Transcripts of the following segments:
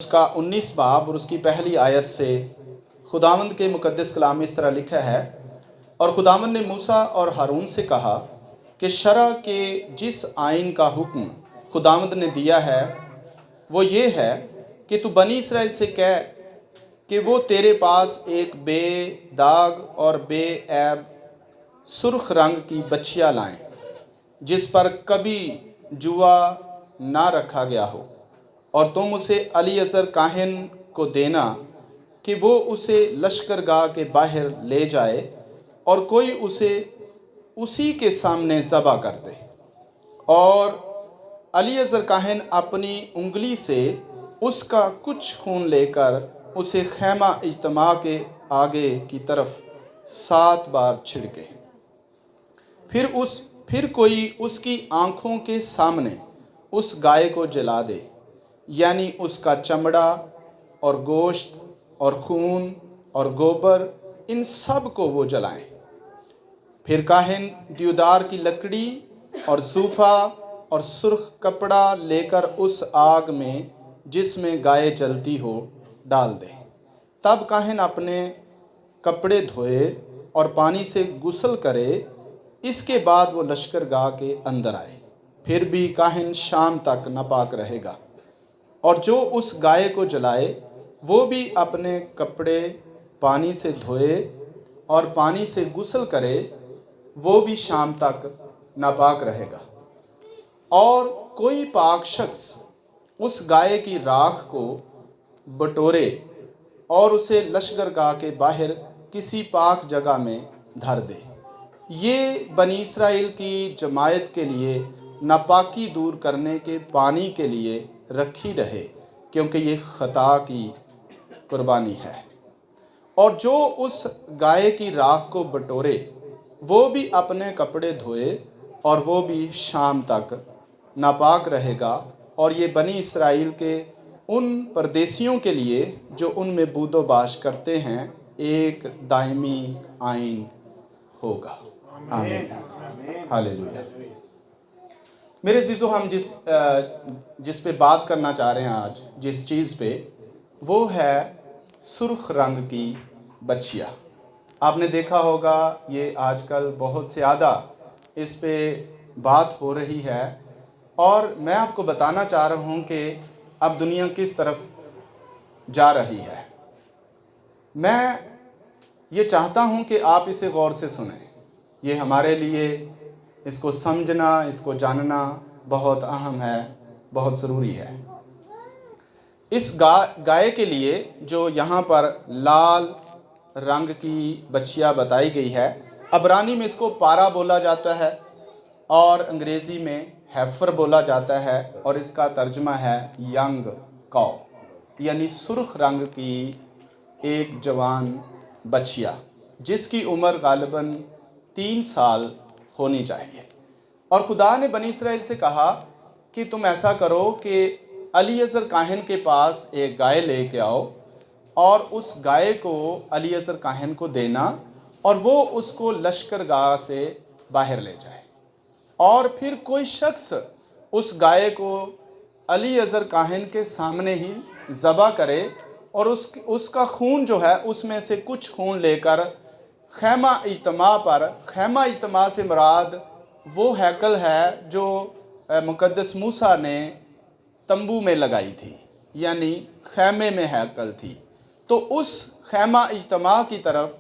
اس کا 19 باب اور اس کی پہلی آیت سے خداوند کے مقدس کلام میں اس طرح لکھا ہے، اور خداوند نے موسیٰ اور ہارون سے کہا کہ شرع کے جس آئین کا حکم خداوند نے دیا ہے وہ یہ ہے کہ تو بنی اسرائیل سے کہہ کہ وہ تیرے پاس ایک بے داغ اور بے عیب سرخ رنگ کی بچھیا لائیں جس پر کبھی جوا نہ رکھا گیا ہو، اور تم اسے الیعزر کاہن کو دینا کہ وہ اسے لشکرگاہ کے باہر لے جائے اور کوئی اسے اسی کے سامنے ذبح کر دے، اور الیعزر کاہن اپنی انگلی سے اس کا کچھ خون لے کر اسے خیمہ اجتماع کے آگے کی طرف 7 بار چھڑکے، پھر کوئی اس کی آنکھوں کے سامنے اس گائے کو جلا دے، یعنی اس کا چمڑا اور گوشت اور خون اور گوبر ان سب کو وہ جلائیں۔ پھر کاہن دیودار کی لکڑی اور صوفہ اور سرخ کپڑا لے کر اس آگ میں جس میں گائے جلتی ہو ڈال دے، تب کاہن اپنے کپڑے دھوئے اور پانی سے غسل کرے، اس کے بعد وہ لشکرگاہ کے اندر آئے، پھر بھی کاہن شام تک ناپاک رہے گا، اور جو اس گائے کو جلائے وہ بھی اپنے کپڑے پانی سے دھوئے اور پانی سے غسل کرے، وہ بھی شام تک ناپاک رہے گا۔ اور کوئی پاک شخص اس گائے کی راکھ کو بٹورے اور اسے لشکرگاہ کے باہر کسی پاک جگہ میں دھر دے، یہ بنی اسرائیل کی جماعت کے لیے ناپاکی دور کرنے کے پانی کے لیے رکھی رہے، کیونکہ یہ خطا کی قربانی ہے۔ اور جو اس گائے کی راکھ کو بٹورے وہ بھی اپنے کپڑے دھوئے اور وہ بھی شام تک ناپاک رہے گا، اور یہ بنی اسرائیل کے ان پردیسیوں کے لیے جو ان میں بود و باش کرتے ہیں ایک دائمی آئین ہوگا۔ آمین، ہاللیلویہ۔ میرے عزیزو، ہم جس پہ بات کرنا چاہ رہے ہیں آج، جس چیز پہ، وہ ہے سرخ رنگ کی بچھیا۔ آپ نے دیکھا ہوگا یہ آج کل بہت زیادہ اس پہ بات ہو رہی ہے، اور میں آپ کو بتانا چاہ رہا ہوں کہ اب دنیا کس طرف جا رہی ہے۔ میں یہ چاہتا ہوں کہ آپ اسے غور سے سنیں، یہ ہمارے لیے اس کو سمجھنا، اس کو جاننا بہت اہم ہے، بہت ضروری ہے۔ اس گائے کے لیے جو یہاں پر لال رنگ کی بچھیا بتائی گئی ہے، عبرانی میں اس کو پارا بولا جاتا ہے اور انگریزی میں ہیفر بولا جاتا ہے، اور اس کا ترجمہ ہے ینگ کاؤ، یعنی سرخ رنگ کی ایک جوان بچھیا جس کی عمر غالباً 3 سال ہونی چاہیے۔ اور خدا نے بنی اسرائیل سے کہا کہ تم ایسا کرو کہ الیعزر کاہن کے پاس ایک گائے لے کے آؤ، اور اس گائے کو الیعزر کاہن کو دینا، اور وہ اس کو لشکرگاہ سے باہر لے جائے، اور پھر کوئی شخص اس گائے کو الیعزر کاہن کے سامنے ہی ذبح کرے، اور اس کا خون جو ہے اس میں سے کچھ خون لے کر خیمہ اجتماع پر، خیمہ اجتماع سے مراد وہ ہیکل ہے جو مقدس موسیٰ نے تمبو میں لگائی تھی، یعنی خیمے میں ہیکل تھی، تو اس خیمہ اجتماع کی طرف،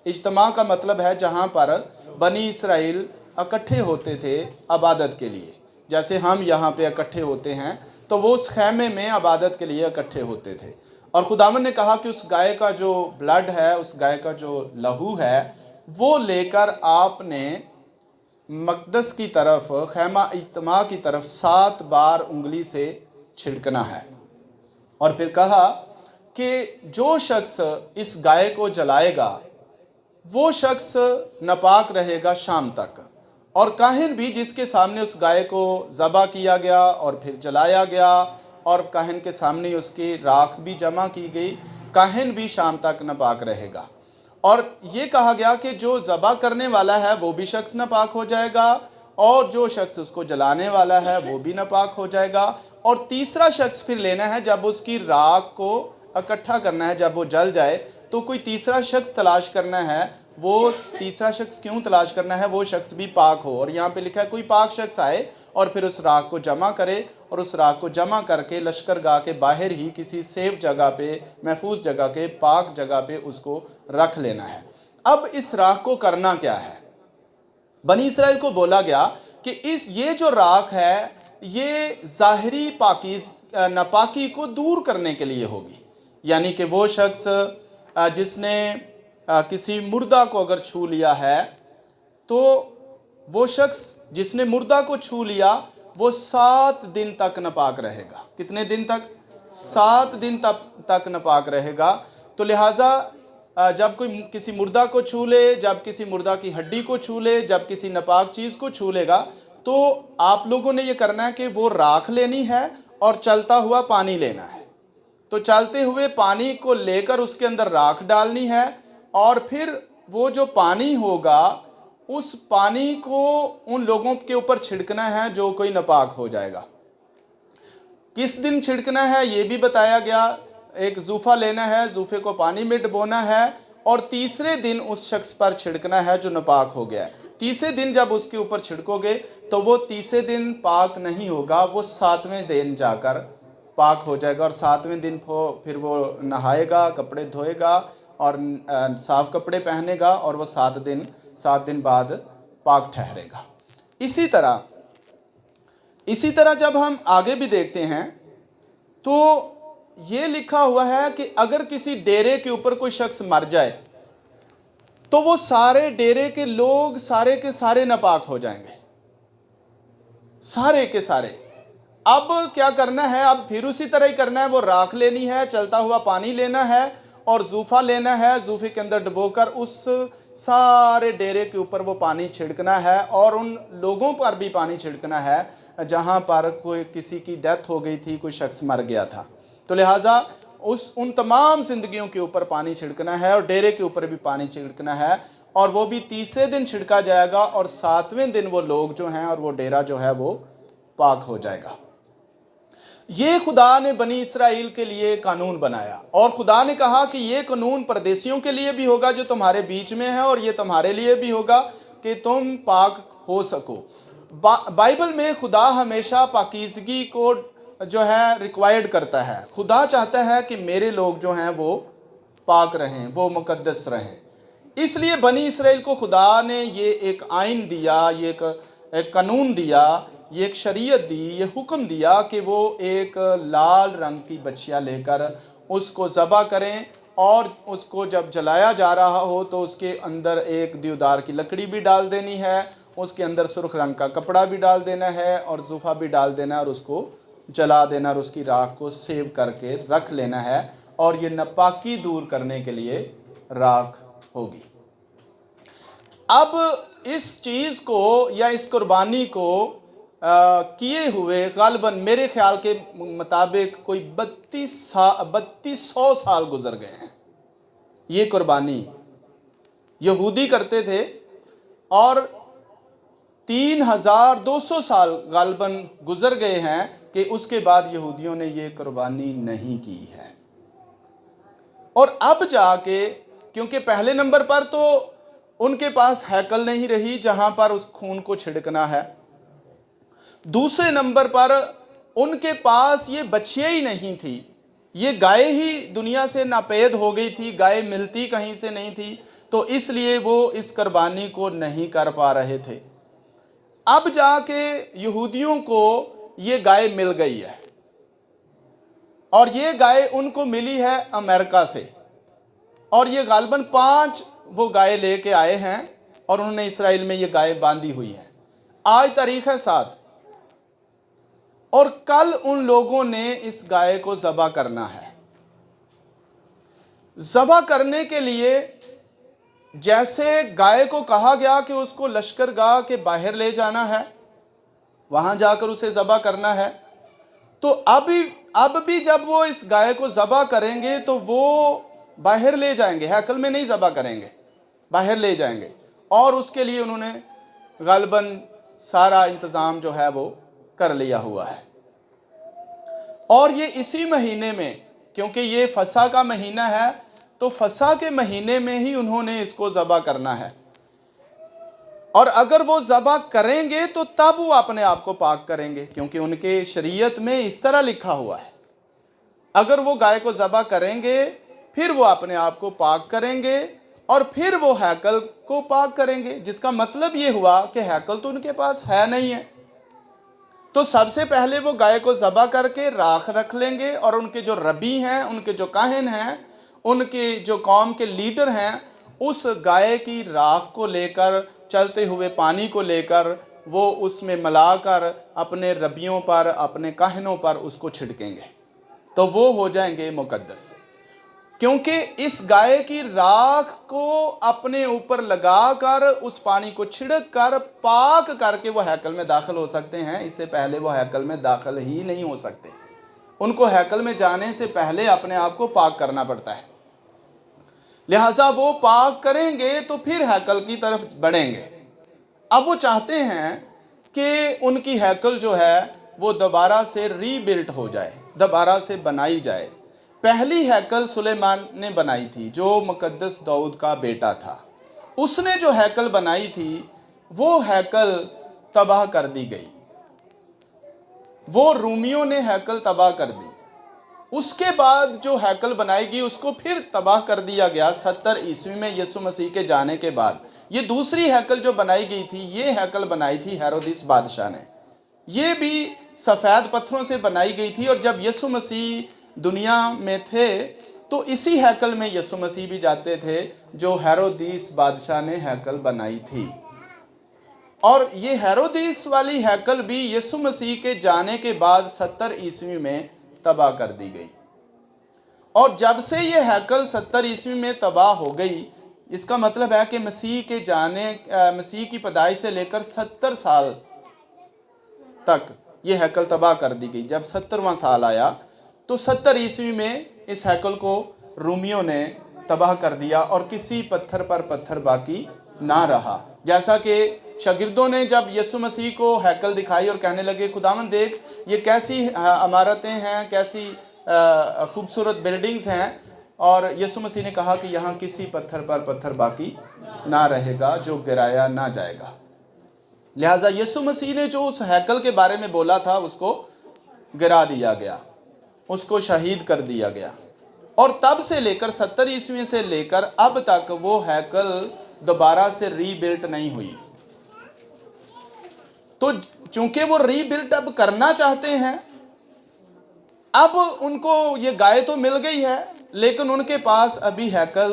اجتماع کا مطلب ہے جہاں پر بنی اسرائیل اکٹھے ہوتے تھے عبادت کے لیے، جیسے ہم یہاں پہ اکٹھے ہوتے ہیں، تو وہ اس خیمے میں عبادت کے لیے اکٹھے ہوتے تھے۔ اور خداوند نے کہا کہ اس گائے کا جو بلڈ ہے، اس گائے کا جو لہو ہے، وہ لے کر آپ نے مقدس کی طرف، خیمہ اجتماع کی طرف 7 بار انگلی سے چھڑکنا ہے، اور پھر کہا کہ جو شخص اس گائے کو جلائے گا وہ شخص ناپاک رہے گا شام تک، اور کاہن بھی جس کے سامنے اس گائے کو ذبح کیا گیا اور پھر جلایا گیا، اور کاہن کے سامنے اس کی راکھ بھی جمع کی گئی، کاہن بھی شام تک ناپاک رہے گا۔ اور یہ کہا گیا کہ جو ذبح کرنے والا ہے وہ بھی شخص ناپاک ہو جائے گا، اور جو شخص اس کو جلانے والا ہے وہ بھی ناپاک ہو جائے گا، اور تیسرا شخص پھر لینا ہے جب اس کی راکھ کو اکٹھا کرنا ہے، جب وہ جل جائے تو کوئی تیسرا شخص تلاش کرنا ہے۔ وہ تیسرا شخص کیوں تلاش کرنا ہے؟ وہ شخص بھی پاک ہو، اور یہاں پہ لکھا ہے کوئی پاک شخص آئے اور پھر اس راکھ کو جمع کرے، اور اس راکھ کو جمع کر کے لشکرگاہ کے باہر ہی کسی سیف جگہ پہ، محفوظ جگہ کے، پاک جگہ پہ اس کو رکھ لینا ہے۔ اب اس راکھ کو کرنا کیا ہے؟ بنی اسرائیل کو بولا گیا کہ یہ جو راکھ ہے یہ ظاہری ناپاکی کو دور کرنے کے لیے ہوگی، یعنی کہ وہ شخص جس نے کسی مردہ کو اگر چھو لیا ہے، تو وہ شخص جس نے مردہ کو چھو لیا وہ 7 دن تک ناپاک رہے گا۔ کتنے دن تک؟ 7 دن تک ناپاک رہے گا۔ تو لہٰذا جب کوئی کسی مردہ کو چھو لے، جب کسی مردہ کی ہڈی کو چھو لے، جب کسی ناپاک چیز کو چھو لے گا، تو آپ لوگوں نے یہ کرنا ہے کہ وہ راکھ لینی ہے اور چلتا ہوا پانی لینا ہے۔ تو چلتے ہوئے پانی کو لے کر اس کے اندر راکھ ڈالنی ہے، اور پھر وہ جو پانی ہوگا اس پانی کو ان لوگوں کے اوپر چھڑکنا ہے جو کوئی ناپاک ہو جائے گا۔ کس دن چھڑکنا ہے یہ بھی بتایا گیا۔ ایک زوفہ لینا ہے، زوفے کو پانی میں ڈبونا ہے، اور تیسرے دن اس شخص پر چھڑکنا ہے جو ناپاک ہو گیا ہے۔ تیسرے دن جب اس کے اوپر چھڑکو گے تو وہ تیسرے دن پاک نہیں ہوگا، وہ 7ویں دن جا کر پاک ہو جائے گا، اور 7ویں دن پھر وہ نہائے گا، کپڑے دھوئے گا اور صاف کپڑے پہنے گا، اور وہ 7 دن بعد پاک ٹھہرے گا۔ اسی طرح جب ہم آگے بھی دیکھتے ہیں تو یہ لکھا ہوا ہے کہ اگر کسی ڈیرے کے اوپر کوئی شخص مر جائے تو وہ سارے ڈیرے کے لوگ سارے کے سارے ناپاک ہو جائیں گے، سارے کے سارے۔ اب کیا کرنا ہے؟ اب پھر اسی طرح ہی کرنا ہے، وہ راکھ لینی ہے، چلتا ہوا پانی لینا ہے اور زوفہ لینا ہے، زوفے کے اندر ڈبو کر اس سارے ڈیرے کے اوپر وہ پانی چھڑکنا ہے، اور ان لوگوں پر بھی پانی چھڑکنا ہے جہاں پر کسی کی ڈیتھ ہو گئی تھی، کوئی شخص مر گیا تھا۔ تو لہٰذا ان تمام زندگیوں کے اوپر پانی چھڑکنا ہے، اور ڈیرے کے اوپر بھی پانی چھڑکنا ہے، اور وہ بھی تیسرے دن چھڑکا جائے گا، اور 7ویں دن وہ لوگ جو ہیں اور وہ ڈیرہ جو ہے وہ پاک ہو جائے گا۔ یہ خدا نے بنی اسرائیل کے لیے قانون بنایا، اور خدا نے کہا کہ یہ قانون پردیسیوں کے لیے بھی ہوگا جو تمہارے بیچ میں ہے، اور یہ تمہارے لیے بھی ہوگا کہ تم پاک ہو سکو۔ بائبل میں خدا ہمیشہ پاکیزگی کو جو ہے ریکوائرڈ کرتا ہے۔ خدا چاہتا ہے کہ میرے لوگ جو ہیں وہ پاک رہیں، وہ مقدس رہیں۔ اس لیے بنی اسرائیل کو خدا نے یہ ایک آئین دیا، یہ ایک قانون دیا، یہ ایک شریعت دی، یہ حکم دیا کہ وہ ایک لال رنگ کی بچیا لے کر اس کو ذبح کریں، اور اس کو جب جلایا جا رہا ہو تو اس کے اندر ایک دیودار کی لکڑی بھی ڈال دینی ہے، اس کے اندر سرخ رنگ کا کپڑا بھی ڈال دینا ہے، اور زوفہ بھی ڈال دینا ہے، اور اس کو جلا دینا، اور اس کی راکھ کو سیو کر کے رکھ لینا ہے، اور یہ ناپاکی دور کرنے کے لیے راکھ ہوگی۔ اب اس چیز کو یا اس قربانی کو کیے ہوئے غالباً میرے خیال کے مطابق کوئی 3200 سال گزر گئے ہیں۔ یہ قربانی یہودی کرتے تھے، اور 3200 سال غالباً گزر گئے ہیں کہ اس کے بعد یہودیوں نے یہ قربانی نہیں کی ہے۔ اور اب جا کے، کیونکہ پہلے نمبر پر تو ان کے پاس ہیکل نہیں رہی جہاں پر اس خون کو چھڑکنا ہے، دوسرے نمبر پر ان کے پاس یہ بچیاں ہی نہیں تھی، یہ گائے ہی دنیا سے ناپید ہو گئی تھی، گائے ملتی کہیں سے نہیں تھی، تو اس لیے وہ اس قربانی کو نہیں کر پا رہے تھے۔ اب جا کے یہودیوں کو یہ گائے مل گئی ہے، اور یہ گائے ان کو ملی ہے امریکہ سے، اور یہ غالباً 5 وہ گائے لے کے آئے ہیں، اور انہوں نے اسرائیل میں یہ گائے باندھی ہوئی ہیں۔ آج تاریخ ہے 7، اور کل ان لوگوں نے اس گائے کو ذبح کرنا ہے۔ ذبح کرنے کے لیے جیسے گائے کو کہا گیا کہ اس کو لشکرگاہ کے باہر لے جانا ہے، وہاں جا کر اسے ذبح کرنا ہے، تو اب بھی جب وہ اس گائے کو ذبح کریں گے تو وہ باہر لے جائیں گے، ہیکل میں نہیں ذبح کریں گے، باہر لے جائیں گے، اور اس کے لیے انہوں نے غالباً سارا انتظام جو ہے وہ کر لیا ہوا ہے۔ اور یہ اسی مہینے میں، کیونکہ یہ فسح کا مہینہ ہے تو فسح کے مہینے میں ہی انہوں نے اس کو ذبح کرنا ہے، اور اگر وہ ذبح کریں گے تو تب وہ اپنے آپ کو پاک کریں گے، کیونکہ ان کے شریعت میں اس طرح لکھا ہوا ہے۔ اگر وہ گائے کو ذبح کریں گے پھر وہ اپنے آپ کو پاک کریں گے اور پھر وہ ہیکل کو پاک کریں گے، جس کا مطلب یہ ہوا کہ ہیکل تو ان کے پاس ہے نہیں ہے۔ تو سب سے پہلے وہ گائے کو ذبح کر کے راکھ رکھ لیں گے، اور ان کے جو ربی ہیں، ان کے جو کاہن ہیں، ان کے جو قوم کے لیڈر ہیں، اس گائے کی راکھ کو لے کر، چلتے ہوئے پانی کو لے کر، وہ اس میں ملا کر اپنے ربیوں پر، اپنے کاہنوں پر اس کو چھڑکیں گے، تو وہ ہو جائیں گے مقدس۔ کیونکہ اس گائے کی راکھ کو اپنے اوپر لگا کر، اس پانی کو چھڑک کر، پاک کر کے وہ ہیکل میں داخل ہو سکتے ہیں، اس سے پہلے وہ ہیکل میں داخل ہی نہیں ہو سکتے۔ ان کو ہیکل میں جانے سے پہلے اپنے آپ کو پاک کرنا پڑتا ہے، لہٰذا وہ پاک کریں گے تو پھر ہیکل کی طرف بڑھیں گے۔ اب وہ چاہتے ہیں کہ ان کی ہیکل جو ہے وہ دوبارہ سے ری بلٹ ہو جائے، دوبارہ سے بنائی جائے۔ پہلی ہیکل سلیمان نے بنائی تھی، جو مقدس داؤد کا بیٹا تھا۔ اس نے جو ہیکل بنائی تھی وہ ہیکل تباہ کر دی گئی، وہ رومیوں نے ہیکل تباہ کر دی۔ اس کے بعد جو ہیکل بنائی گئی اس کو پھر تباہ کر دیا گیا 70 عیسوی میں یسوع مسیح کے جانے کے بعد۔ یہ دوسری ہیکل جو بنائی گئی تھی، یہ ہیکل بنائی تھی ہیرودیس بادشاہ نے۔ یہ بھی سفید پتھروں سے بنائی گئی تھی، اور جب یسوع مسیح دنیا میں تھے تو اسی ہیکل میں یسوع مسیح بھی جاتے تھے جو ہیرودیس بادشاہ نے ہیکل بنائی تھی۔ اور یہ ہیرودیس والی ہیکل بھی یسوع مسیح کے جانے کے بعد 70 عیسوی میں تباہ کر دی گئی۔ اور جب سے یہ ہیکل 70 عیسوی میں تباہ ہو گئی، اس کا مطلب ہے کہ مسیح کی پیدائش سے لے کر 70 سال تک یہ ہیکل تباہ کر دی گئی۔ جب 70واں سال آیا تو 70 عیسوی میں اس ہیکل کو رومیوں نے تباہ کر دیا، اور کسی پتھر پر پتھر باقی نہ رہا۔ جیسا کہ شاگردوں نے جب یسوع مسیح کو ہیکل دکھائی اور کہنے لگے، خداوند دیکھ یہ کیسی عمارتیں ہیں، کیسی خوبصورت بلڈنگز ہیں، اور یسوع مسیح نے کہا کہ یہاں کسی پتھر پر پتھر باقی نہ رہے گا جو گرایا نہ جائے گا۔ لہٰذا یسوع مسیح نے جو اس ہیکل کے بارے میں بولا تھا اس کو گرا دیا گیا، اس کو شہید کر دیا گیا، اور تب سے لے کر 70 عیسوی سے لے کر اب تک وہ ہیکل دوبارہ سے ری بلٹ نہیں ہوئی۔ تو چونکہ وہ ری بلٹ اب کرنا چاہتے ہیں، اب ان کو یہ گائے تو مل گئی ہے لیکن ان کے پاس ابھی ہیکل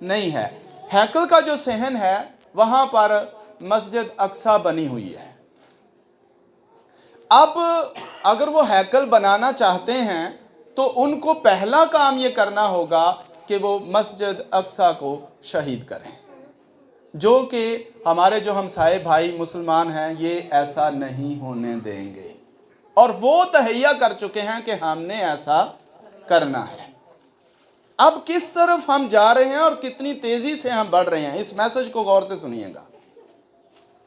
نہیں ہے۔ ہیکل کا جو صحن ہے وہاں پر مسجد اقصی بنی ہوئی ہے۔ اب اگر وہ ہیکل بنانا چاہتے ہیں تو ان کو پہلا کام یہ کرنا ہوگا کہ وہ مسجد اقصی کو شہید کریں، جو کہ ہمارے جو ہمسائے بھائی مسلمان ہیں یہ ایسا نہیں ہونے دیں گے، اور وہ تہیہ کر چکے ہیں کہ ہم نے ایسا کرنا ہے۔ اب کس طرف ہم جا رہے ہیں اور کتنی تیزی سے ہم بڑھ رہے ہیں، اس میسج کو غور سے سنیے گا۔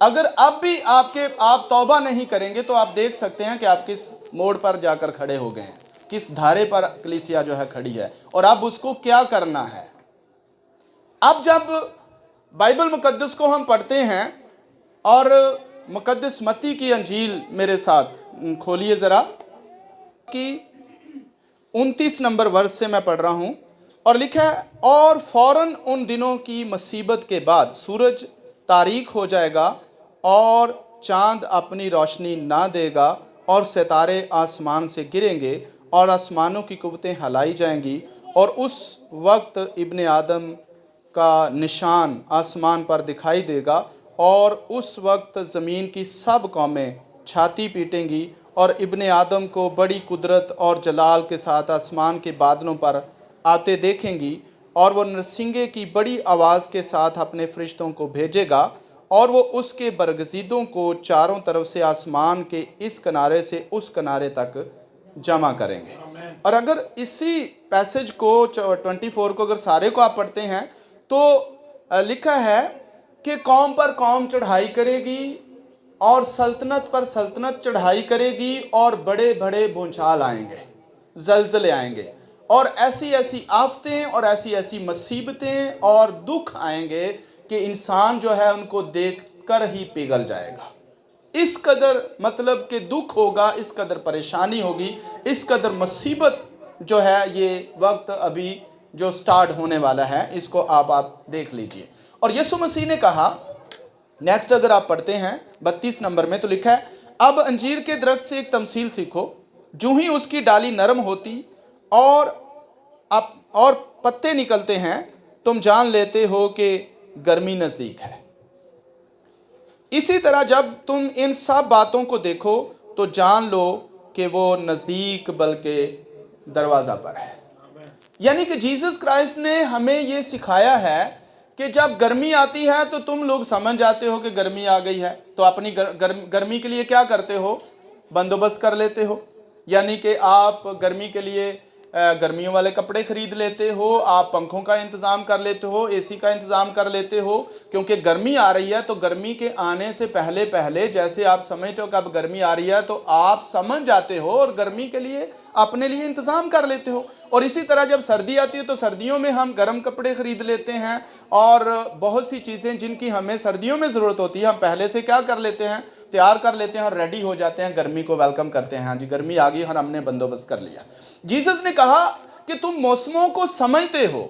اگر اب بھی آپ توبہ نہیں کریں گے تو آپ دیکھ سکتے ہیں کہ آپ کس موڑ پر جا کر کھڑے ہو گئے ہیں، کس دھارے پر کلیسیا جو ہے کھڑی ہے، اور اب اس کو کیا کرنا ہے۔ اب جب بائبل مقدس کو ہم پڑھتے ہیں، اور مقدس متی کی انجیل میرے ساتھ کھولیے ذرا، کہ 29 نمبر ورس سے میں پڑھ رہا ہوں، اور لکھا ہے، اور فوراً ان دنوں کی مصیبت کے بعد سورج تاریک ہو جائے گا اور چاند اپنی روشنی نہ دے گا، اور ستارے آسمان سے گریں گے اور آسمانوں کی قوتیں ہلائی جائیں گی، اور اس وقت ابن آدم کا نشان آسمان پر دکھائی دے گا، اور اس وقت زمین کی سب قومیں چھاتی پیٹیں گی اور ابن آدم کو بڑی قدرت اور جلال کے ساتھ آسمان کے بادلوں پر آتے دیکھیں گی، اور وہ نرسنگے کی بڑی آواز کے ساتھ اپنے فرشتوں کو بھیجے گا، اور وہ اس کے برگزیدوں کو چاروں طرف سے آسمان کے اس کنارے سے اس کنارے تک جمع کریں گے۔ اور اگر اسی پیسج کو 24 کو اگر سارے کو آپ پڑھتے ہیں تو لکھا ہے کہ قوم پر قوم چڑھائی کرے گی اور سلطنت پر سلطنت چڑھائی کرے گی، اور بڑے بڑے بھونچال آئیں گے۔ زلزلے آئیں گے اور ایسی ایسی آفتیں اور ایسی ایسی مصیبتیں اور دکھ آئیں گے کہ انسان جو ہے ان کو دیکھ کر ہی پگھل جائے گا۔ اس قدر مطلب کہ دکھ ہوگا، اس قدر پریشانی ہوگی، اس قدر مصیبت جو ہے یہ وقت ابھی جو سٹارٹ ہونے والا ہے، اس کو آپ دیکھ لیجئے۔ اور یسوع مسیح نے کہا، نیکسٹ اگر آپ پڑھتے ہیں 32 نمبر میں تو لکھا ہے، اب انجیر کے درخت سے ایک تمثیل سیکھو، جو ہی اس کی ڈالی نرم ہوتی اور پتے نکلتے ہیں، تم جان لیتے ہو کہ گرمی نزدیک ہے۔ اسی طرح جب تم ان سب باتوں کو دیکھو تو جان لو کہ وہ نزدیک بلکہ دروازہ پر ہے۔ یعنی کہ جیسس کرائسٹ نے ہمیں یہ سکھایا ہے کہ جب گرمی آتی ہے تو تم لوگ سمجھ جاتے ہو کہ گرمی آ گئی ہے، تو اپنی گرمی کے لیے کیا کرتے ہو؟ بندوبست کر لیتے ہو۔ یعنی کہ آپ گرمی کے لیے گرمیوں والے کپڑے خرید لیتے ہو، آپ پنکھوں کا انتظام کر لیتے ہو، اے سی کا انتظام کر لیتے ہو، کیونکہ گرمی آ رہی ہے۔ تو گرمی کے آنے سے پہلے جیسے آپ سمجھتے ہو کہ اب گرمی آ رہی ہے تو آپ سمجھ جاتے ہو اور گرمی کے لیے اپنے لیے انتظام کر لیتے ہو۔ اور اسی طرح جب سردی آتی ہے تو سردیوں میں ہم گرم کپڑے خرید لیتے ہیں، اور بہت سی چیزیں جن کی ہمیں سردیوں میں ضرورت ہوتی ہے ہم پہلے سے کیا کر لیتے ہیں؟ تیار کر لیتے ہیں اور ریڈی ہو جاتے ہیں، گرمی کو ویلکم کرتے ہیں۔ ہاں جی، گرمی آ گئی اور ہم نے بندوبست کر لیا۔ جیسس نے کہا کہ تم موسموں کو سمجھتے ہو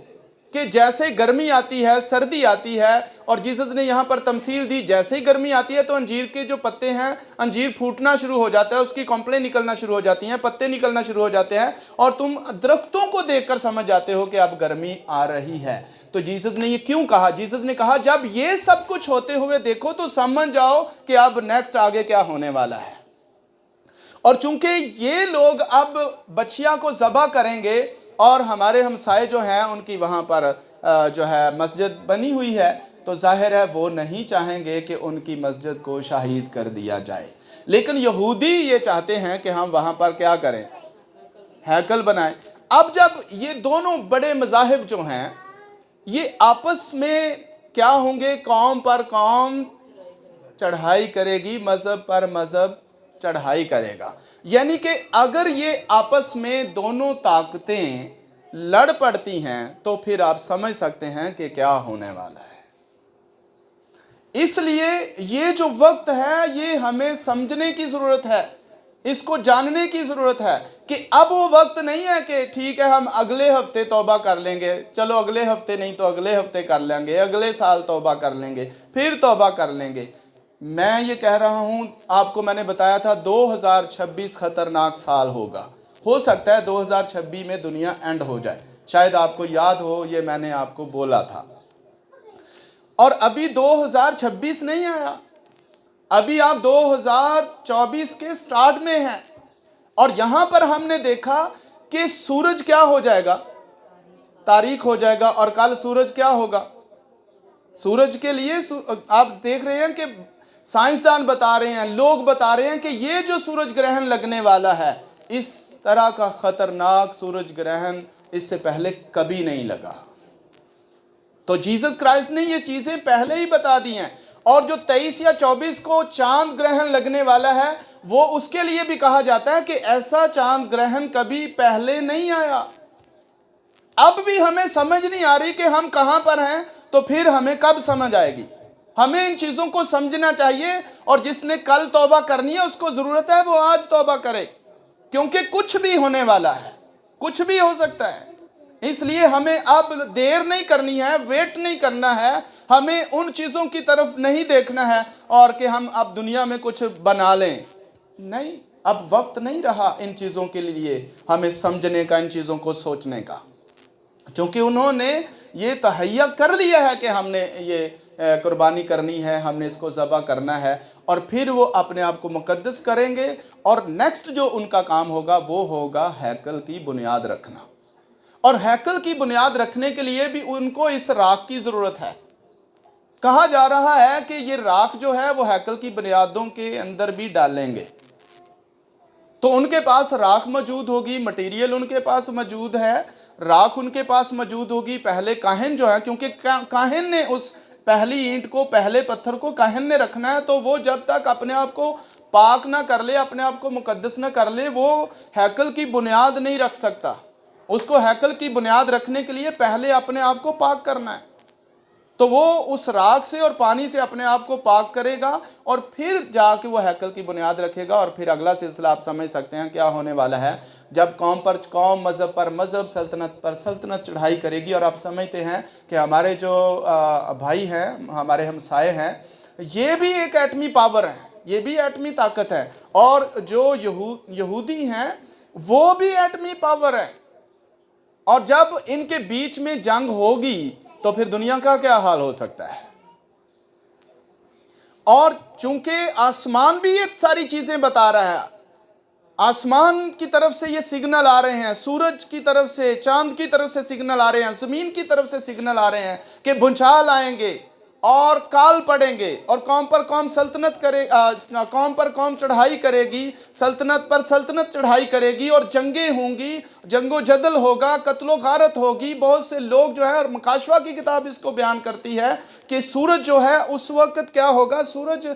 کہ جیسے گرمی آتی ہے، سردی آتی ہے، اور جیسس نے یہاں پر تمثیل دی، جیسے ہی گرمی آتی ہے تو انجیر کے جو پتے ہیں، انجیر پھوٹنا شروع ہو جاتا ہے، اس کی کمپلیں نکلنا شروع ہو جاتی ہیں، پتے نکلنا شروع ہو جاتے ہیں، اور تم درختوں کو دیکھ کر سمجھ جاتے ہو کہ اب گرمی آ رہی ہے۔ تو جیسس نے یہ کیوں کہا؟ جیسس نے کہا جب یہ سب کچھ ہوتے ہوئے دیکھو تو سمجھ جاؤ کہ اب نیکسٹ آگے کیا ہونے والا ہے۔ اور چونکہ یہ لوگ اب بچیاں کو ذبح کریں گے، اور ہمارے ہمسائے جو ہیں ان کی وہاں پر جو ہے مسجد بنی ہوئی ہے، تو ظاہر ہے وہ نہیں چاہیں گے کہ ان کی مسجد کو شہید کر دیا جائے، لیکن یہودی یہ چاہتے ہیں کہ ہم وہاں پر کیا کریں؟ ہیکل بنائیں۔ اب جب یہ دونوں بڑے مذاہب جو ہیں یہ آپس میں کیا ہوں گے؟ قوم پر قوم چڑھائی کرے گی، مذہب پر مذہب چڑھائی کرے گا۔ یعنی کہ اگر یہ آپس میں دونوں طاقتیں لڑ پڑتی ہیں تو پھر آپ سمجھ سکتے ہیں کہ کیا ہونے والا ہے۔ اس لیے یہ جو وقت ہے یہ ہمیں سمجھنے کی ضرورت ہے، اس کو جاننے کی ضرورت ہے کہ اب وہ وقت نہیں ہے کہ ٹھیک ہے ہم اگلے ہفتے توبہ کر لیں گے، چلو اگلے ہفتے نہیں تو اگلے ہفتے کر لیں گے، اگلے سال توبہ کر لیں گے، پھر توبہ کر لیں گے۔ میں یہ کہہ رہا ہوں، آپ کو میں نے بتایا تھا 2026 خطرناک سال ہوگا، ہو سکتا ہے 2026 میں دنیا اینڈ ہو جائے، شاید آپ کو یاد ہو یہ میں نے آپ کو بولا تھا۔ اور ابھی 2026 نہیں آیا، ابھی آپ 2024 کے سٹارٹ میں ہیں، اور یہاں پر ہم نے دیکھا کہ سورج کیا ہو جائے گا؟ تاریک ہو جائے گا، اور کل سورج کیا ہوگا؟ سورج کے لیے آپ دیکھ رہے ہیں کہ سائنسدان بتا رہے ہیں، لوگ بتا رہے ہیں کہ یہ جو سورج گرہن لگنے والا ہے، اس طرح کا خطرناک سورج گرہن اس سے پہلے کبھی نہیں لگا۔ تو جیسس کرائسٹ نے یہ چیزیں پہلے ہی بتا دی ہیں، اور جو 23 یا 24 کو چاند گرہن لگنے والا ہے وہ اس کے لیے بھی کہا جاتا ہے کہ ایسا چاند گرہن کبھی پہلے نہیں آیا۔ اب بھی ہمیں سمجھ نہیں آ رہی کہ ہم کہاں پر ہیں، تو پھر ہمیں کب سمجھ آئے گی؟ ہمیں ان چیزوں کو سمجھنا چاہیے، اور جس نے کل توبہ کرنی ہے اس کو ضرورت ہے وہ آج توبہ کرے، کیونکہ کچھ بھی ہونے والا ہے، کچھ بھی ہو سکتا ہے۔ اس لیے ہمیں اب دیر نہیں کرنی ہے، ویٹ نہیں کرنا ہے، ہمیں ان چیزوں کی طرف نہیں دیکھنا ہے اور کہ ہم اب دنیا میں کچھ بنا لیں، نہیں، اب وقت نہیں رہا ان چیزوں کے لیے ہمیں سمجھنے کا، ان چیزوں کو سوچنے کا، چونکہ انہوں نے یہ تہیہ کر لیا ہے کہ ہم نے یہ قربانی کرنی ہے، ہم نے اس کو ذبح کرنا ہے، اور پھر وہ اپنے آپ کو مقدس کریں گے، اور نیکسٹ جو ان کا کام ہوگا وہ ہوگا ہیکل کی بنیاد رکھنا۔ اور ہیکل کی بنیاد رکھنے کے لیے بھی ان کو اس راکھ کی ضرورت ہے۔ کہا جا رہا ہے کہ یہ راکھ جو ہے وہ ہیکل کی بنیادوں کے اندر بھی ڈالیں گے، تو ان کے پاس راکھ موجود ہوگی، مٹیریل ان کے پاس موجود ہے، راکھ ان کے پاس موجود ہوگی۔ پہلے کاہن جو ہے، کیونکہ کاہن نے اس پہلی اینٹ کو، پہلے پتھر کو کاہن نے رکھنا ہے، تو وہ جب تک اپنے آپ کو پاک نہ کر لے، اپنے آپ کو مقدس نہ کر لے، وہ ہیکل کی بنیاد نہیں رکھ سکتا۔ اس کو ہیکل کی بنیاد رکھنے کے لیے پہلے اپنے آپ کو پاک کرنا ہے۔ تو وہ اس راکھ سے اور پانی سے اپنے آپ کو پاک کرے گا اور پھر جا کے وہ ہیکل کی بنیاد رکھے گا، اور پھر اگلا سلسلہ آپ سمجھ سکتے ہیں کیا ہونے والا ہے، جب قوم پر قوم، مذہب پر مذہب، سلطنت پر سلطنت چڑھائی کرے گی۔ اور آپ سمجھتے ہیں کہ ہمارے جو بھائی ہیں، ہمارے ہمسائے ہیں، یہ بھی ایک ایٹمی پاور ہے، یہ بھی ایٹمی طاقت ہے، اور جو یہودی ہیں وہ بھی ایٹمی پاور ہے۔ اور جب ان کے بیچ میں جنگ ہوگی تو پھر دنیا کا کیا حال ہو سکتا ہے؟ اور چونکہ آسمان بھی یہ ساری چیزیں بتا رہا ہے، آسمان کی طرف سے یہ سگنل آ رہے ہیں، سورج کی طرف سے، چاند کی طرف سے سگنل آ رہے ہیں، زمین کی طرف سے سگنل آ رہے ہیں کہ بھونچال آئیں گے اور کال پڑیں گے، اور قوم پر قوم سلطنت کرے، قوم پر قوم چڑھائی کرے گی، سلطنت پر سلطنت چڑھائی کرے گی، اور جنگیں ہوں گی، جنگ و جدل ہوگا، قتل و غارت ہوگی۔ بہت سے لوگ جو ہے، اور مکاشفہ کی کتاب اس کو بیان کرتی ہے کہ سورج جو ہے اس وقت کیا ہوگا، سورج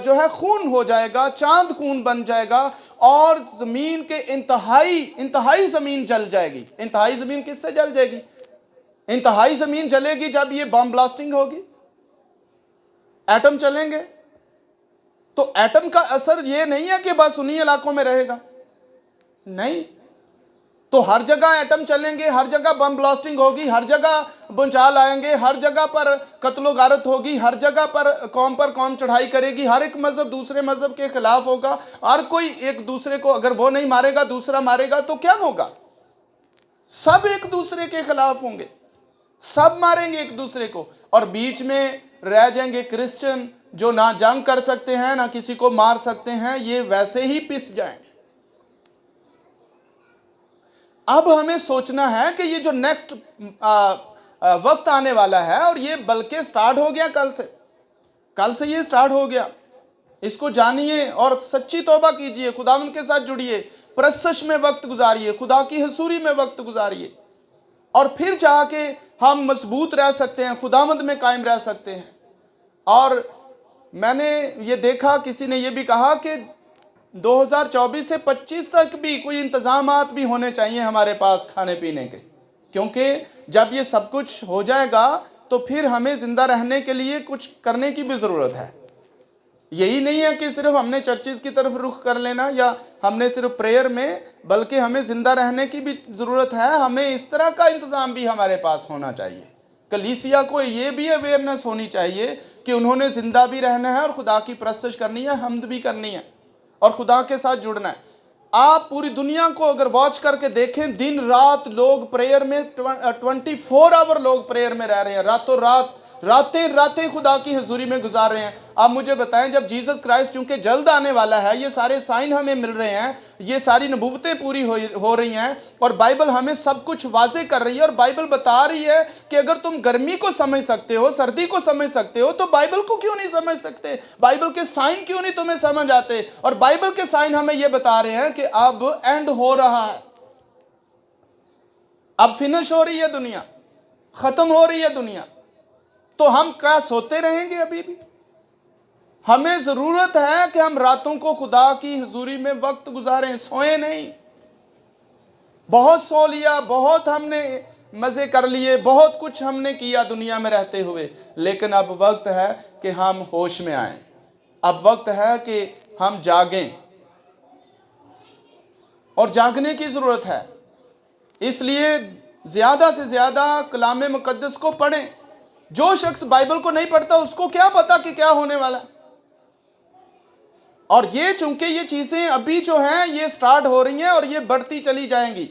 جو ہے خون ہو جائے گا، چاند خون بن جائے گا، اور زمین کے انتہائی زمین جل جائے گی۔ انتہائی زمین کس سے جل جائے گی؟ انتہائی زمین جلے گی جب یہ بم بلاسٹنگ ہوگی، ایٹم چلیں گے۔ تو ایٹم کا اثر یہ نہیں ہے کہ بس انہی علاقوں میں رہے گا، نہیں، تو ہر جگہ ایٹم چلیں گے، ہر جگہ بم بلاسٹنگ ہوگی، ہر جگہ بھونچال آئیں گے، ہر جگہ پر قتل و غارت ہوگی، ہر جگہ پر قوم چڑھائی کرے گی، ہر ایک مذہب دوسرے مذہب کے خلاف ہوگا، ہر کوئی ایک دوسرے کو، اگر وہ نہیں مارے گا دوسرا مارے گا تو کیا ہوگا؟ سب ایک دوسرے کے خلاف ہوں گے، سب ماریں گے ایک دوسرے کو، اور بیچ میں رہ جائیں گے کرسچن جو نہ جنگ کر سکتے ہیں، نہ کسی کو مار سکتے ہیں، یہ ویسے ہی پس جائیں گے۔ اب ہمیں سوچنا ہے کہ یہ جو نیکسٹ وقت آنے والا ہے، اور یہ بلکہ سٹارٹ ہو گیا کل سے یہ سٹارٹ ہو گیا، اس کو جانیے اور سچی توبہ کیجئے، خداوند کے ساتھ جڑیے، پرستش میں وقت گزاریے، خدا کی حضوری میں وقت گزاریے، اور پھر جا کے ہم مضبوط رہ سکتے ہیں، خداوند میں قائم رہ سکتے ہیں۔ اور میں نے یہ دیکھا، کسی نے یہ بھی کہا کہ 2024 سے 25 تک بھی کوئی انتظامات بھی ہونے چاہیے ہمارے پاس کھانے پینے کے، کیونکہ جب یہ سب کچھ ہو جائے گا تو پھر ہمیں زندہ رہنے کے لیے کچھ کرنے کی بھی ضرورت ہے۔ یہی نہیں ہے کہ صرف ہم نے چرچز کی طرف رخ کر لینا، یا ہم نے صرف پریئر میں، بلکہ ہمیں زندہ رہنے کی بھی ضرورت ہے۔ ہمیں اس طرح کا انتظام بھی ہمارے پاس ہونا چاہیے۔ کلیسیا کو یہ بھی اویئرنس ہونی چاہیے کہ انہوں نے زندہ بھی رہنا ہے، اور خدا کی پرستش کرنی ہے، حمد بھی کرنی ہے، اور خدا کے ساتھ جڑنا ہے۔ آپ پوری دنیا کو اگر واچ کر کے دیکھیں، دن رات لوگ پریئر میں 24 آور لوگ پریئر میں رہ رہے ہیں، راتوں رات، راتیں خدا کی حضوری میں گزار رہے ہیں۔ آپ مجھے بتائیں، جب جیسس کرائسٹ چونکہ جلد آنے والا ہے، یہ سارے سائن ہمیں مل رہے ہیں، یہ ساری نبوتیں پوری ہو رہی ہیں، اور بائبل ہمیں سب کچھ واضح کر رہی ہے، اور بائبل بتا رہی ہے کہ اگر تم گرمی کو سمجھ سکتے ہو، سردی کو سمجھ سکتے ہو، تو بائبل کو کیوں نہیں سمجھ سکتے؟ بائبل کے سائن کیوں نہیں تمہیں سمجھ آتے؟ اور بائبل کے سائن ہمیں یہ بتا رہے ہیں کہ اب اینڈ ہو رہا ہے، اب فنش ہو رہی ہے دنیا، ختم ہو رہی ہے دنیا۔ تو ہم کیا سوتے رہیں گے؟ ابھی بھی ہمیں ضرورت ہے کہ ہم راتوں کو خدا کی حضوری میں وقت گزاریں، سوئیں نہیں۔ بہت سو لیا، بہت ہم نے مزے کر لیے، بہت کچھ ہم نے کیا دنیا میں رہتے ہوئے، لیکن اب وقت ہے کہ ہم ہوش میں آئیں، اب وقت ہے کہ ہم جاگیں، اور جاگنے کی ضرورت ہے۔ اس لیے زیادہ سے زیادہ کلام مقدس کو پڑھیں۔ جو شخص بائبل کو نہیں پڑھتا اس کو کیا پتا کہ کیا ہونے والا ہے؟ اور یہ چونکہ یہ چیزیں ابھی جو ہیں یہ سٹارٹ ہو رہی ہیں، اور یہ بڑھتی چلی جائیں گی۔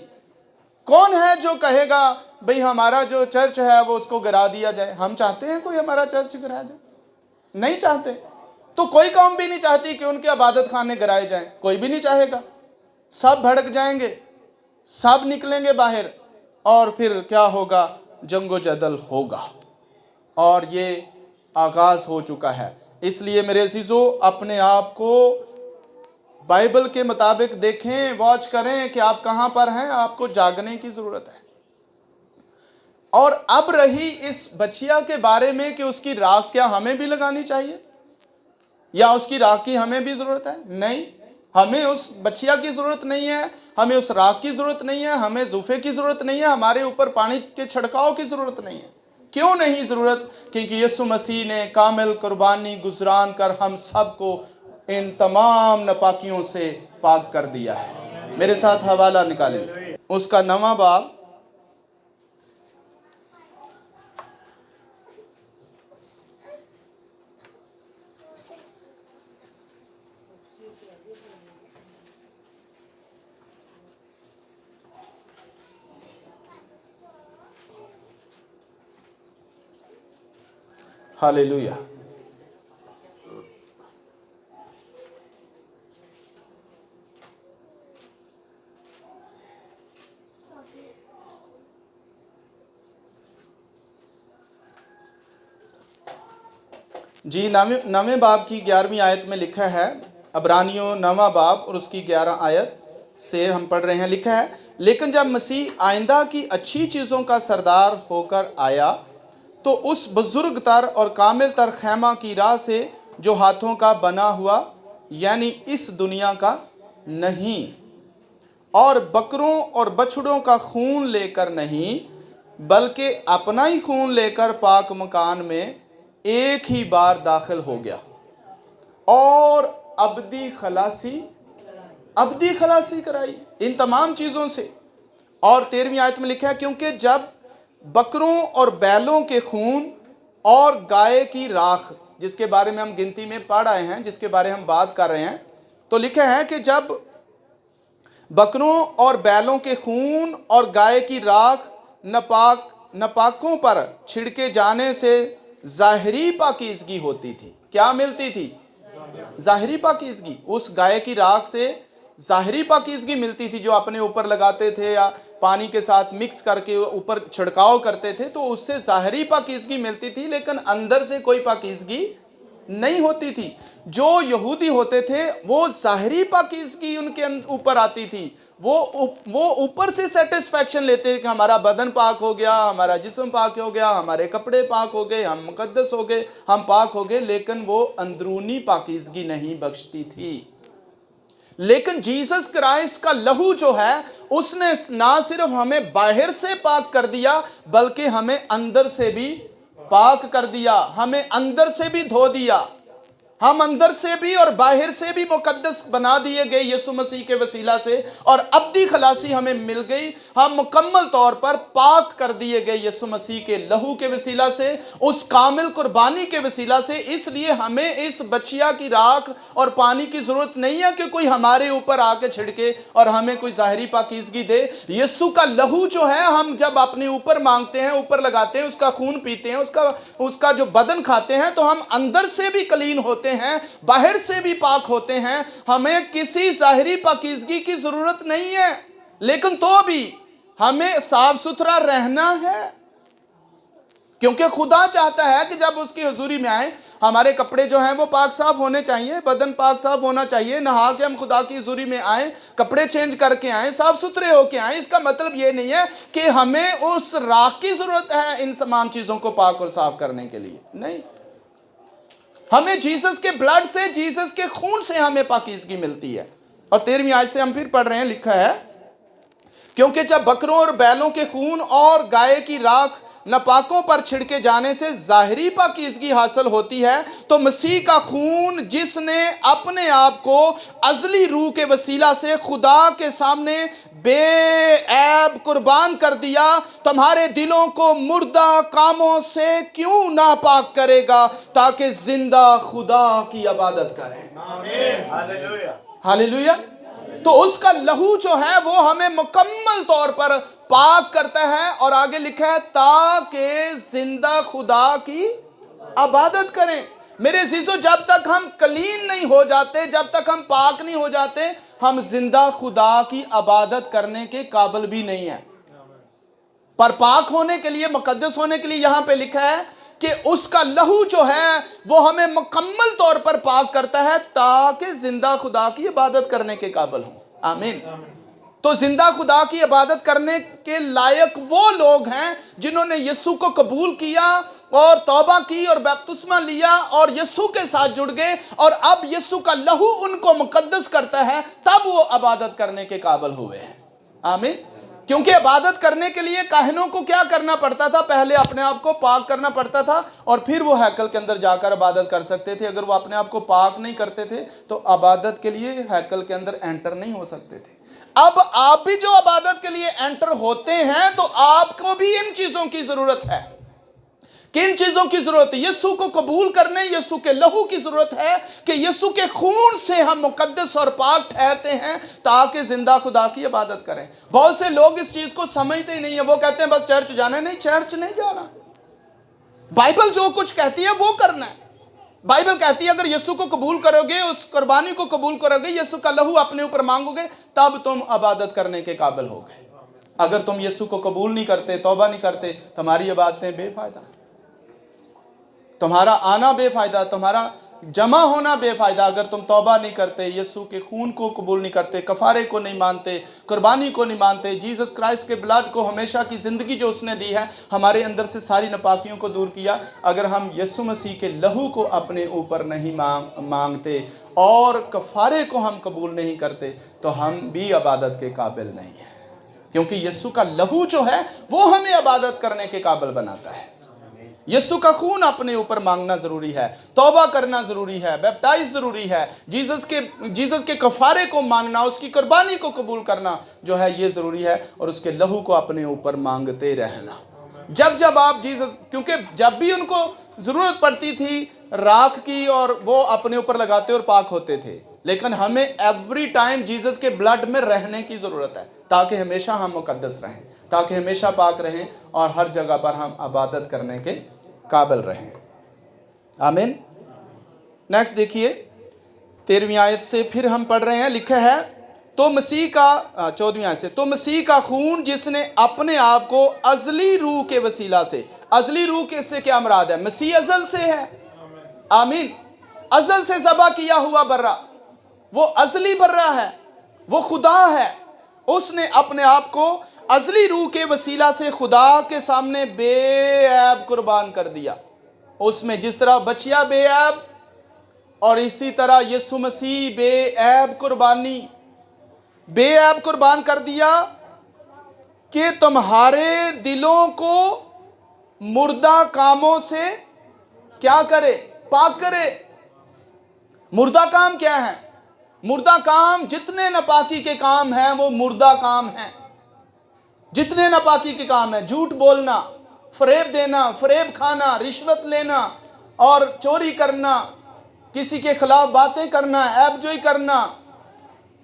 کون ہے جو کہے گا بھئی ہمارا جو چرچ ہے وہ اس کو گرا دیا جائے؟ ہم چاہتے ہیں کوئی ہمارا چرچ گرا جائے؟ نہیں چاہتے۔ تو کوئی قوم بھی نہیں چاہتی کہ ان کے عبادت خانے گرائے جائیں، کوئی بھی نہیں چاہے گا۔ سب بھڑک جائیں گے، سب نکلیں گے باہر، اور پھر کیا ہوگا؟ جنگ و جدل ہوگا، اور یہ آغاز ہو چکا ہے۔ اس لیے میرے عزیزو، اپنے آپ کو بائبل کے مطابق دیکھیں، واچ کریں کہ آپ کہاں پر ہیں، آپ کو جاگنے کی ضرورت ہے۔ اور اب رہی اس بچیا کے بارے میں کہ اس کی راکھ کیا ہمیں بھی لگانی چاہیے؟ یا اس کی راکھ کی ہمیں بھی ضرورت ہے؟ نہیں، ہمیں اس بچیا کی ضرورت نہیں ہے، ہمیں اس راکھ کی ضرورت نہیں ہے، ہمیں زوفے کی ضرورت نہیں ہے، ہمارے اوپر پانی کے چھڑکاؤ کی ضرورت نہیں ہے۔ کیوں نہیں ضرورت؟ کیونکہ یسوع مسیح نے کامل قربانی گزران کر ہم سب کو ان تمام ناپاکیوں سے پاک کر دیا ہے۔ میرے ساتھ حوالہ نکالیں، اس کا 9واں باب، ہالےلویا۔ جی، 9ویں باب کی 11ویں آیت میں لکھا ہے، عبرانیوں 9واں باب اور اس کی 11 آیت سے ہم پڑھ رہے ہیں، لکھا ہے، لیکن جب مسیح آئندہ کی اچھی چیزوں کا سردار ہو کر آیا تو اس بزرگ تر اور کامل تر خیمہ کی راہ سے جو ہاتھوں کا بنا ہوا یعنی اس دنیا کا نہیں، اور بکروں اور بچھڑوں کا خون لے کر نہیں بلکہ اپنا ہی خون لے کر پاک مکان میں ایک ہی بار داخل ہو گیا اور ابدی خلاصی کرائی ان تمام چیزوں سے۔ اور 13ویں آیت میں لکھا ہے، کیونکہ جب بکروں اور بیلوں کے خون اور گائے کی راکھ، جس کے بارے میں ہم گنتی میں پڑھ آئے ہیں، جس کے بارے ہم بات کر رہے ہیں، تو لکھا ہے کہ جب بکروں اور بیلوں کے خون اور گائے کی راکھ ناپاکوں پر چھڑکے جانے سے ظاہری پاکیزگی ہوتی تھی۔ کیا ملتی تھی؟ ظاہری پاکیزگی۔ اس گائے کی راکھ سے ظاہری پاکیزگی ملتی تھی، جو اپنے اوپر لگاتے تھے یا پانی کے ساتھ مکس کر کے اوپر چھڑکاؤ کرتے تھے، تو اس سے ظاہری پاکیزگی ملتی تھی، لیکن اندر سے کوئی پاکیزگی نہیں ہوتی تھی۔ جو یہودی ہوتے تھے وہ ظاہری پاکیزگی ان کے اوپر آتی تھی، وہ اوپر سے سیٹسفیکشن لیتے ہیں کہ ہمارا بدن پاک ہو گیا، ہمارا جسم پاک ہو گیا، ہمارے کپڑے پاک ہو گئے، ہم مقدس ہو گئے، ہم پاک ہو گئے، لیکن وہ اندرونی پاکیزگی نہیں بخشتی تھی۔ لیکن جیسس کرائسٹ کا لہو جو ہے، اس نے نہ صرف ہمیں باہر سے پاک کر دیا بلکہ ہمیں اندر سے بھی پاک کر دیا، ہمیں اندر سے بھی دھو دیا، ہم اندر سے بھی اور باہر سے بھی مقدس بنا دیے گئے یسوع مسیح کے وسیلہ سے، اور ابدی خلاصی ہمیں مل گئی، ہم مکمل طور پر پاک کر دیے گئے یسوع مسیح کے لہو کے وسیلہ سے، اس کامل قربانی کے وسیلہ سے۔ اس لیے ہمیں اس بچیا کی راکھ اور پانی کی ضرورت نہیں ہے کہ کوئی ہمارے اوپر آ کے چھڑکے اور ہمیں کوئی ظاہری پاکیزگی دے۔ یسوع کا لہو جو ہے، ہم جب اپنے اوپر مانگتے ہیں، اوپر لگاتے ہیں، اس کا خون پیتے ہیں، اس کا جو بدن کھاتے ہیں، تو ہم اندر سے بھی کلین ہوتے ہیں، باہر سے بھی پاک ہوتے ہیں۔ ہمیں کسی ظاہری پاکیزگی کی ضرورت نہیں ہے، لیکن تو بھی ہمیں صاف ستھرا رہنا ہے، کیونکہ خدا چاہتا ہے کہ جب اس کی حضوری میں آئیں، ہمارے کپڑے جو ہیں وہ پاک صاف ہونے چاہیے، بدن پاک صاف ہونا چاہیے، نہا کے ہم خدا کی حضوری میں آئیں، کپڑے چینج کر کے آئیں، صاف ستھرے ہو کے آئیں۔ اس کا مطلب یہ نہیں ہے کہ ہمیں اس راکھ کی ضرورت ہے ان تمام چیزوں کو پاک اور صاف کرنے کے لیے، نہیں۔ ہمیں جیسس کے بلڈ سے، جیسس کے خون سے ہمیں پاکیزگی ملتی ہے۔ اور 13ویں آیت سے ہم پھر پڑھ رہے ہیں، لکھا ہے، کیونکہ جب بکروں اور بیلوں کے خون اور گائے کی راکھ ناپاکوں پر چھڑکے جانے سے ظاہری پاکیزگی حاصل ہوتی ہے، تو مسیح کا خون، جس نے اپنے آپ کو ازلی روح کے وسیلہ سے خدا کے سامنے بے عیب قربان کر دیا، تمہارے دلوں کو مردہ کاموں سے کیوں ناپاک کرے گا تاکہ زندہ خدا کی عبادت کریں۔ ہالےلویا۔ تو اس کا لہو جو ہے وہ ہمیں مکمل طور پر پاک کرتا ہے، اور آگے لکھا ہے تاکہ زندہ خدا کی عبادت کریں۔ میرے عزیزو، جب تک ہم کلین نہیں ہو جاتے، جب تک ہم پاک نہیں ہو جاتے، ہم زندہ خدا کی عبادت کرنے کے قابل بھی نہیں ہیں۔ پر پاک ہونے کے لیے، مقدس ہونے کے لیے یہاں پہ لکھا ہے کہ اس کا لہو جو ہے وہ ہمیں مکمل طور پر پاک کرتا ہے تاکہ زندہ خدا کی عبادت کرنے کے قابل ہوں۔ آمین۔ تو زندہ خدا کی عبادت کرنے کے لائق وہ لوگ ہیں جنہوں نے یسوع کو قبول کیا، اور توبہ کی اور بپتسمہ لیا اور یسوع کے ساتھ جڑ گئے اور اب یسوع کا لہو ان کو مقدس کرتا ہے، تب وہ عبادت کرنے کے قابل ہوئے ہیں۔ آمین۔ کیونکہ عبادت کرنے کے لیے کاہنوں کو کیا کرنا پڑتا تھا؟ پہلے اپنے آپ کو پاک کرنا پڑتا تھا اور پھر وہ ہیکل کے اندر جا کر عبادت کر سکتے تھے۔ اگر وہ اپنے آپ کو پاک نہیں کرتے تھے تو عبادت کے لیے ہیکل کے اندر انٹر نہیں ہو سکتے تھے۔ اب آپ بھی جو عبادت کے لیے انٹر ہوتے ہیں تو آپ کو بھی ان چیزوں کی ضرورت ہے۔ کن چیزوں کی ضرورت ہے؟ یسوع کو قبول کرنے، یسوع کے لہو کی ضرورت ہے کہ یسوع کے خون سے ہم مقدس اور پاک ٹھہرتے ہیں تاکہ زندہ خدا کی عبادت کریں۔ بہت سے لوگ اس چیز کو سمجھتے ہی نہیں ہیں، وہ کہتے ہیں بس چرچ جانا ہے۔ نہیں، چرچ نہیں جانا، بائبل جو کچھ کہتی ہے وہ کرنا ہے۔ بائبل کہتی ہے اگر یسوع کو قبول کرو گے، اس قربانی کو قبول کرو گے، یسوع کا لہو اپنے اوپر مانگو گے، تب تم عبادت کرنے کے قابل ہو گئے۔ اگر تم یسوع کو قبول نہیں کرتے، توبہ نہیں کرتے، تمہاری عبادتیں بے فائدہ، تمہارا آنا بے فائدہ، تمہارا جمع ہونا بے فائدہ۔ اگر تم توبہ نہیں کرتے، یسوع کے خون کو قبول نہیں کرتے، کفارے کو نہیں مانتے، قربانی کو نہیں مانتے، جیسس کرائسٹ کے بلڈ کو، ہمیشہ کی زندگی جو اس نے دی ہے، ہمارے اندر سے ساری ناپاکیوں کو دور کیا، اگر ہم یسوع مسیح کے لہو کو اپنے اوپر نہیں مانگتے اور کفارے کو ہم قبول نہیں کرتے تو ہم بھی عبادت کے قابل نہیں ہیں، کیونکہ یسوع کا لہو جو ہے وہ ہمیں عبادت کرنے کے قابل بناتا ہے۔ یسوع کا خون اپنے اوپر مانگنا ضروری ہے، توبہ کرنا ضروری ہے، بیپٹائز ضروری ہے، جیسس کے کفارے کو مانگنا، اس کی قربانی کو قبول کرنا جو ہے یہ ضروری ہے، اور اس کے لہو کو اپنے اوپر مانگتے رہنا۔ جب آپ کیونکہ جب بھی ان کو ضرورت پڑتی تھی راکھ کی اور وہ اپنے اوپر لگاتے اور پاک ہوتے تھے، لیکن ہمیں ایوری ٹائم جیسس کے بلڈ میں رہنے کی ضرورت ہے تاکہ ہمیشہ ہم مقدس رہیں، تاکہ ہمیشہ پاک رہیں اور ہر جگہ پر ہم عبادت کرنے کے قابل رہیں۔ آمین۔ نیکسٹ دیکھیے 13ویں آیت سے پھر ہم پڑھ رہے ہیں، لکھا ہے تو مسیح کا 14ویں آیت سے، تو مسیح کا خون جس نے اپنے آپ کو ازلی روح کے وسیلہ سے، ازلی روح کے سے کیا مراد ہے؟ مسیح ازل سے ہے۔ آمین۔ ازل سے ذبح کیا ہوا برہ، وہ ازلی برہ ہے، وہ خدا ہے۔ اس نے اپنے آپ کو ازلی روح کے وسیلہ سے خدا کے سامنے بے عیب قربان کر دیا۔ اس میں جس طرح بچیا بے عیب، اور اسی طرح یسوع مسیح بے عیب قربان کر دیا کہ تمہارے دلوں کو مردہ کاموں سے کیا کرے؟ پاک کرے۔ مردہ کام کیا ہے؟ مردہ کام جتنے ناپاکی کے کام ہیں وہ مردہ کام ہیں۔ جتنے ناپاکی کے کام ہیں، جھوٹ بولنا، فریب دینا، فریب کھانا، رشوت لینا اور چوری کرنا، کسی کے خلاف باتیں کرنا، عیب جوئی کرنا،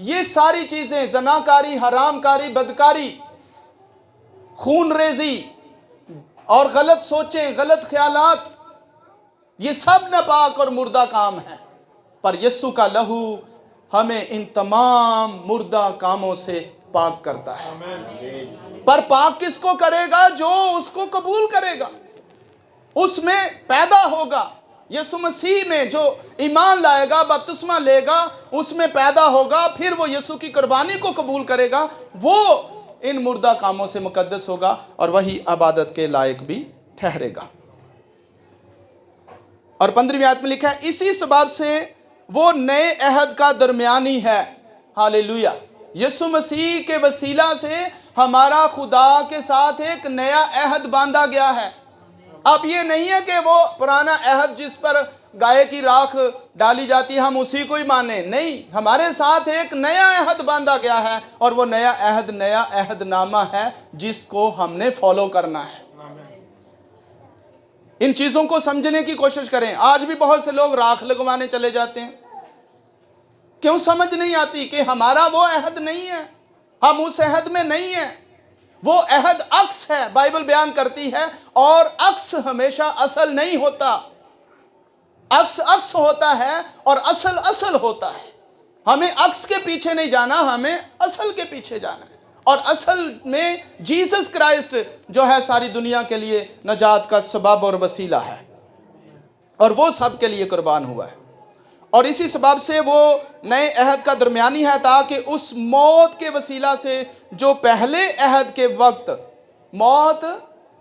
یہ ساری چیزیں، زناکاری، حرام کاری، بدکاری، خون ریزی اور غلط سوچیں، غلط خیالات، یہ سب ناپاک اور مردہ کام ہیں۔ پر یسوع کا لہو ہمیں ان تمام مردہ کاموں سے پاک کرتا ہے۔ پر پاک کس کو کرے گا؟ جو اس کو قبول کرے گا، اس میں پیدا ہوگا، یسوع مسیح میں جو ایمان لائے گا، بپتسمہ لے گا، اس میں پیدا ہوگا، پھر وہ یسوع کی قربانی کو قبول کرے گا، وہ ان مردہ کاموں سے مقدس ہوگا اور وہی عبادت کے لائق بھی ٹھہرے گا۔ اور 15ویں آیت میں لکھا ہے اسی سبب سے وہ نئے عہد کا درمیانی ہے۔ ہاللیلویہ۔ یسوع مسیح کے وسیلہ سے ہمارا خدا کے ساتھ ایک نیا عہد باندھا گیا ہے۔ اب یہ نہیں ہے کہ وہ پرانا عہد جس پر گائے کی راکھ ڈالی جاتی ہے ہم اسی کو ہی مانیں، نہیں، ہمارے ساتھ ایک نیا عہد باندھا گیا ہے، اور وہ نیا عہد نامہ ہے جس کو ہم نے فالو کرنا ہے۔ ان چیزوں کو سمجھنے کی کوشش کریں۔ آج بھی بہت سے لوگ راکھ لگوانے چلے جاتے ہیں، کیوں سمجھ نہیں آتی کہ ہمارا وہ عہد نہیں ہے، ہم اس عہد میں نہیں ہیں، وہ عہد عکس ہے، بائبل بیان کرتی ہے، اور عکس ہمیشہ اصل نہیں ہوتا، عکس ہوتا ہے اور اصل ہوتا ہے۔ ہمیں عکس کے پیچھے نہیں جانا، ہمیں اصل کے پیچھے جانا ہے، اور اصل میں جیسس کرائسٹ جو ہے ساری دنیا کے لیے نجات کا سبب اور وسیلہ ہے، اور وہ سب کے لیے قربان ہوا ہے، اور اسی سبب سے وہ نئے عہد کا درمیانی ہے تاکہ اس موت کے وسیلہ سے جو پہلے عہد کے وقت موت